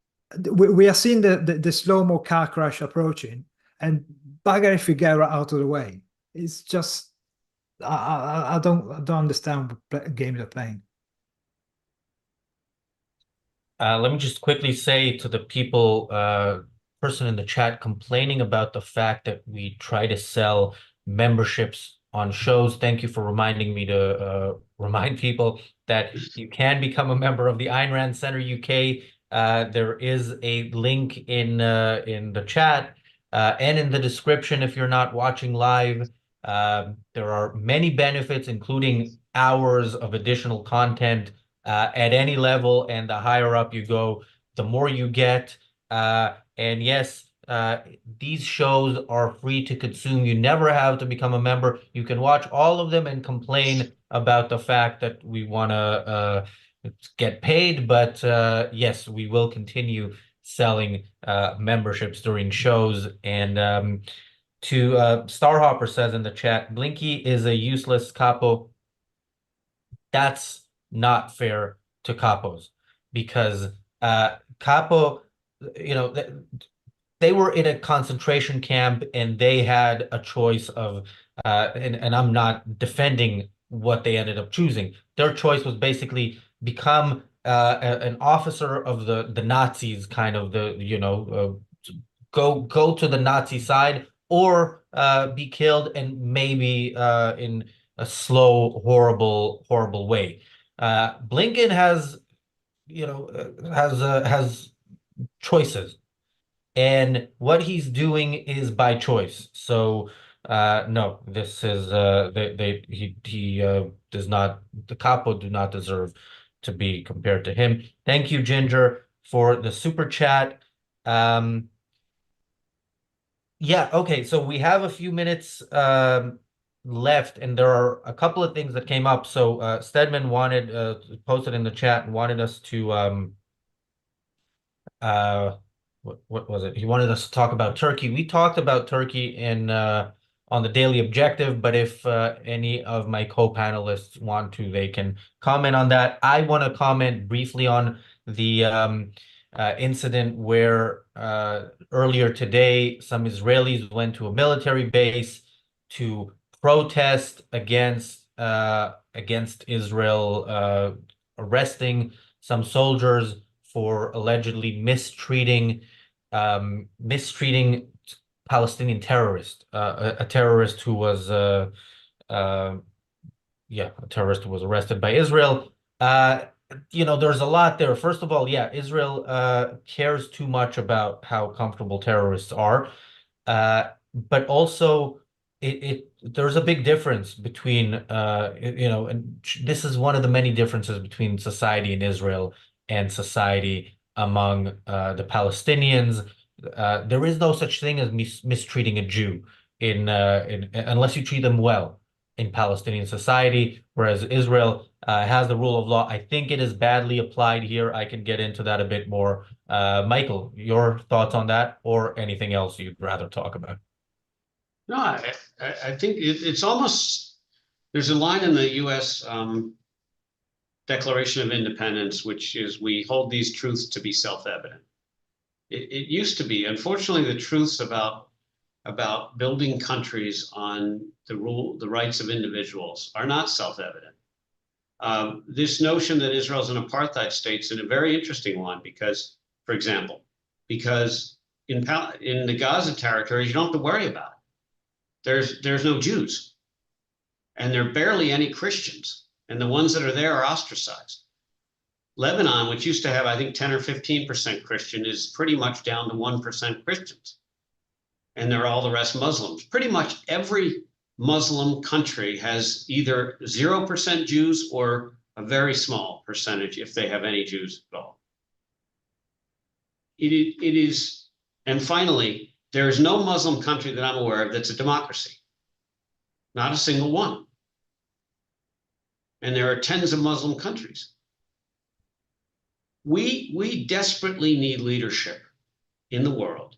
we are seeing the slow-mo car crash approaching, and bugger if you get out of the way. It's just I don't understand what games are playing. Let me just quickly say to the person in the chat complaining about the fact that we try to sell memberships on shows. Thank you for reminding me to remind people that you can become a member of the Ayn Rand Center UK. There is a link in the chat and in the description if you're not watching live. There are many benefits, including hours of additional content at any level, and the higher up you go, the more you get. And yes, these shows are free to consume. You never have to become a member. You can watch all of them and complain about the fact that we want to get paid. But yes, we will continue selling memberships during shows. And to Starhopper says in the chat, Blinky is a useless capo. That's not fair to capos, because capo, they were in a concentration camp and they had a choice of and I'm not defending what they ended up choosing. Their choice was basically become an officer of the Nazis, kind of go to the Nazi side, or be killed, and maybe in a slow, horrible way. Blinken has choices, and what he's doing is by choice. So no, this is he does not, the capo do not deserve to be compared to him. Thank you, Ginger, for the super chat. Yeah, okay, so we have a few minutes left, and there are a couple of things that came up. So Stedman posted in the chat and wanted us to what was it? He wanted us to talk about Turkey. We talked about Turkey in on the Daily Objective, but if any of my co-panelists want to, they can comment on that. I want to comment briefly on the incident where earlier today some Israelis went to a military base to protest against Israel arresting some soldiers for allegedly mistreating Palestinian terrorist, a terrorist who was a terrorist who was arrested by Israel. There's a lot there. First of all, yeah, Israel cares too much about how comfortable terrorists are. But also there's a big difference between and this is one of the many differences between society in Israel and society among the Palestinians. There is no such thing as mistreating a Jew unless you treat them well in Palestinian society, whereas Israel has the rule of law. I think it is badly applied here. I can get into that a bit more. Michael, your thoughts on that, or anything else you'd rather talk about? No, I think it's almost, there's a line in the U.S. Declaration of Independence, which is, we hold these truths to be self-evident. It used to be, unfortunately, the truths about building countries on the rights of individuals are not self-evident. This notion that Israel is an apartheid state is a very interesting one because, for example, because in the Gaza territories, you don't have to worry about it. There's no Jews, and there are barely any Christians, and the ones that are there are ostracized. Lebanon, which used to have, I think, 10 or 15% Christian, is pretty much down to 1% Christians. And they're all the rest Muslims. Pretty much every Muslim country has either 0% Jews or a very small percentage, if they have any Jews at all. It is, and finally, there is no Muslim country that I'm aware of that's a democracy. Not a single one. And there are tens of Muslim countries. We desperately need leadership in the world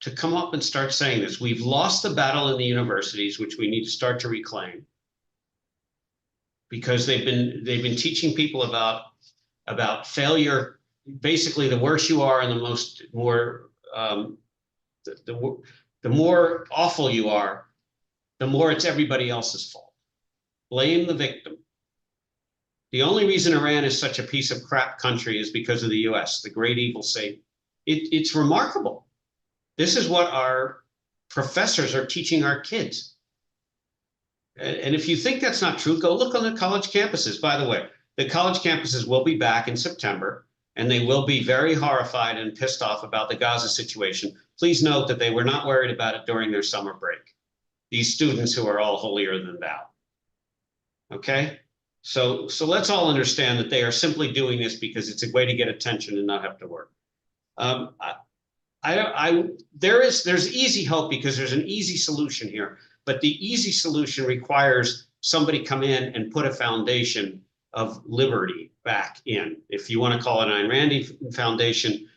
to come up and start saying this. We've lost the battle in the universities, which we need to start to reclaim, because they've been teaching people about failure. Basically, the worse you are and the more awful you are, the more it's everybody else's fault. Blame the victim. The only reason Iran is such a piece of crap country is because of the US, the great evil Satan. It's remarkable. This is what our professors are teaching our kids. And if you think that's not true, go look on the college campuses. By the way, the college campuses will be back in September, and they will be very horrified and pissed off about the Gaza situation. Please note that they were not worried about it during their summer break. These students who are all holier than thou. Okay? So let's all understand that they are simply doing this because it's a way to get attention and not have to work. There's easy hope because there's an easy solution here, but the easy solution requires somebody come in and put a foundation of liberty back in. If you want to call it an Ayn Rand foundation,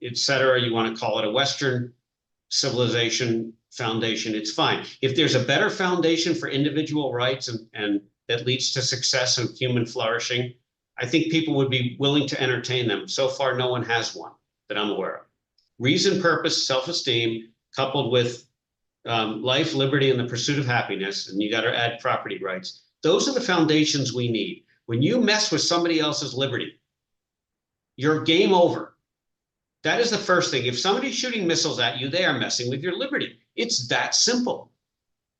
et cetera, you want to call it a Western civilization foundation, it's fine. If there's a better foundation for individual rights and that leads to success and human flourishing, I think people would be willing to entertain them. So far, no one has one that I'm aware of. Reason, purpose, self-esteem, coupled with life, liberty, and the pursuit of happiness, and you got to add property rights. Those are the foundations we need. When you mess with somebody else's liberty, you're game over. That is the first thing. If somebody's shooting missiles at you, they are messing with your liberty. It's that simple.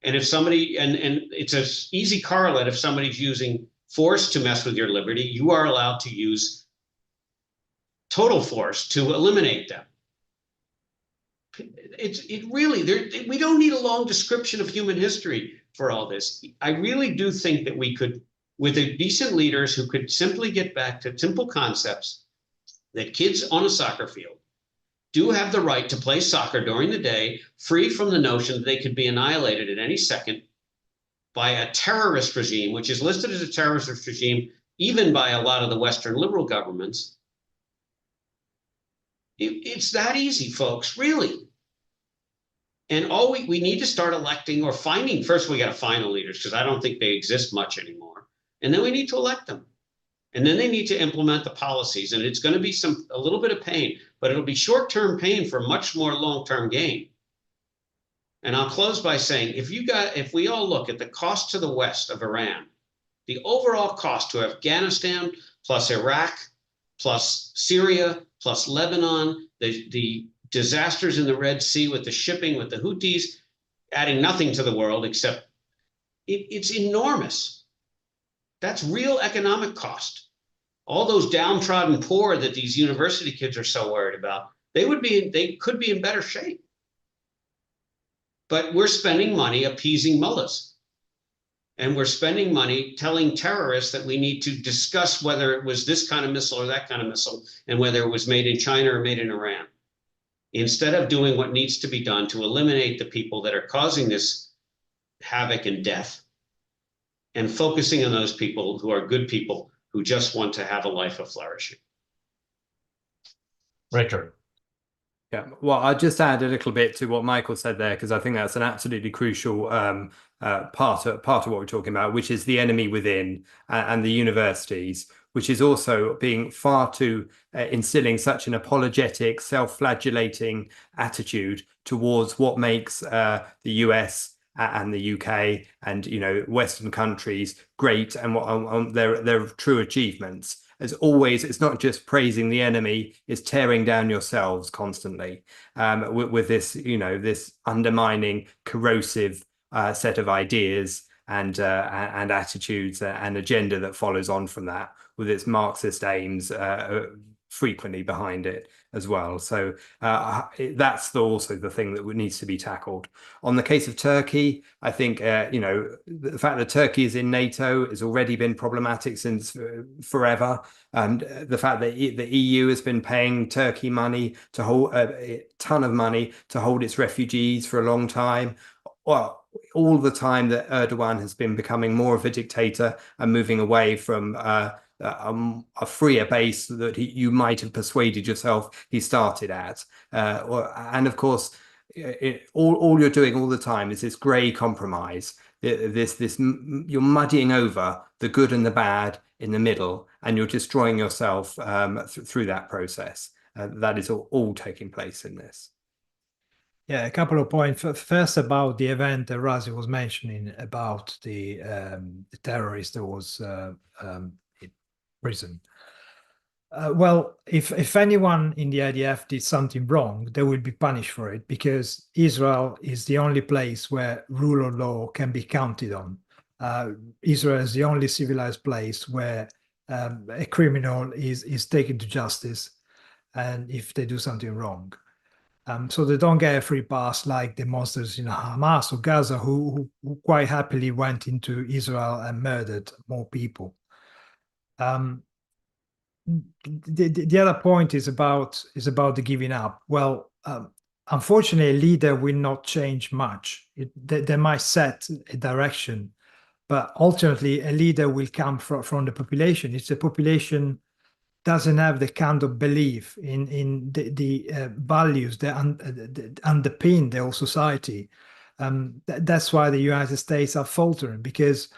And if somebody, and it's an easy correlate, if somebody's using force to mess with your liberty, you are allowed to use total force to eliminate them. We don't need a long description of human history for all this. I really do think that we could, with decent leaders who could simply get back to simple concepts, that kids on a soccer field do have the right to play soccer during the day, free from the notion that they could be annihilated at any second by a terrorist regime, which is listed as a terrorist regime, even by a lot of the Western liberal governments. It's that easy, folks, really. And all we need to start electing or finding, first we got to find the leaders, because I don't think they exist much anymore. And then we need to elect them. And then they need to implement the policies, and it's going to be a little bit of pain, but it'll be short-term pain for much more long-term gain. And I'll close by saying, if we all look at the cost to the west of Iran, the overall cost to Afghanistan plus Iraq plus Syria plus Lebanon, the disasters in the Red Sea with the shipping with the Houthis, adding nothing to the world except it's enormous. That's real economic cost. All those downtrodden poor that these university kids are so worried about, they could be in better shape. But we're spending money appeasing mullahs. And we're spending money telling terrorists that we need to discuss whether it was this kind of missile or that kind of missile, and whether it was made in China or made in Iran, instead of doing what needs to be done to eliminate the people that are causing this havoc and death, and focusing on those people who are good people who just want to have a life of flourishing. Richard. Yeah, well, I'll just add a little bit to what Michael said there, because I think that's an absolutely crucial part of what we're talking about, which is the enemy within and the universities, which is also being far too instilling such an apologetic, self-flagellating attitude towards what makes the US and the UK and Western countries great and what their true achievements. As always, it's not just praising the enemy; it's tearing down yourselves constantly with this, this undermining, corrosive set of ideas and attitudes and agenda that follows on from that, with its Marxist aims frequently behind it as well. So that's also the thing that needs to be tackled. On the case of Turkey, I think the fact that Turkey is in NATO has already been problematic since forever, and the fact that the EU has been paying Turkey money to hold a ton of money to hold its refugees for a long time. Well, all the time that Erdogan has been becoming more of a dictator and moving away from a freer base that you might have persuaded yourself he started at. And of course, all you're doing all the time is this grey compromise. You're muddying over the good and the bad in the middle, and you're destroying yourself through that process. That is all taking place in this. Yeah, a couple of points. First, about the event that Razi was mentioning about the terrorist that was in prison. Well, if anyone in the IDF did something wrong, they will be punished for it, because Israel is the only place where rule of law can be counted on. Israel is the only civilized place where a criminal is taken to justice, and if they do something wrong. So they don't get a free pass like the monsters in Hamas or Gaza, who quite happily went into Israel and murdered more people. The other point is about the giving up. Well, unfortunately, a leader will not change much. They might set a direction, but ultimately, a leader will come from the population. If the population doesn't have the kind of belief in the values that underpin their whole society, that's why the United States are faltering, because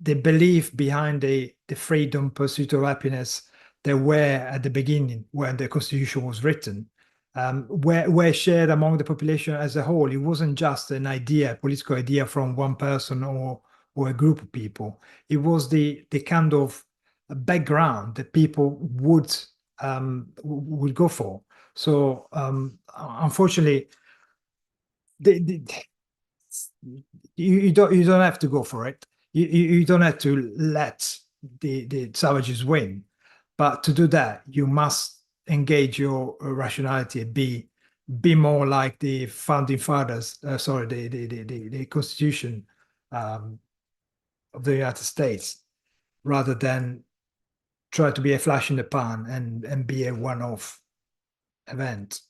the belief behind the freedom, pursuit of happiness that were at the beginning when the Constitution was written were shared among the population as a whole. It wasn't just an idea, a political idea from one person or a group of people. It was the kind of background that people would go for. So unfortunately, you don't have to go for it. You don't have to let the savages win. But to do that, you must engage your rationality and be more like the founding fathers. The Constitution of the United States, rather than try to be a flash in the pan and be a one-off event.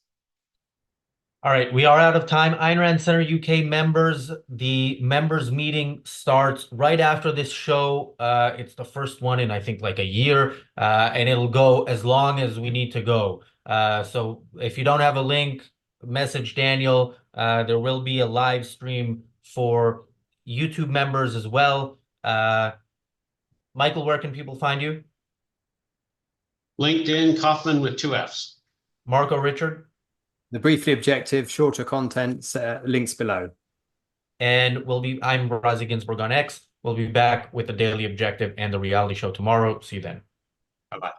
All right, we are out of time. Ayn Rand Center UK members, the members meeting starts right after this show. It's the first one in, I think, like a year, and it'll go as long as we need to go. So if you don't have a link, message Daniel. There will be a live stream for YouTube members as well. Michael, where can people find you? LinkedIn, Kaufman with 2 Fs. Marco, Richard, The Briefly Objective, shorter content, links below. and I'm Razi Ginsburg on X. We'll be back with the Daily Objective and the reality show tomorrow. See you then. Bye-bye.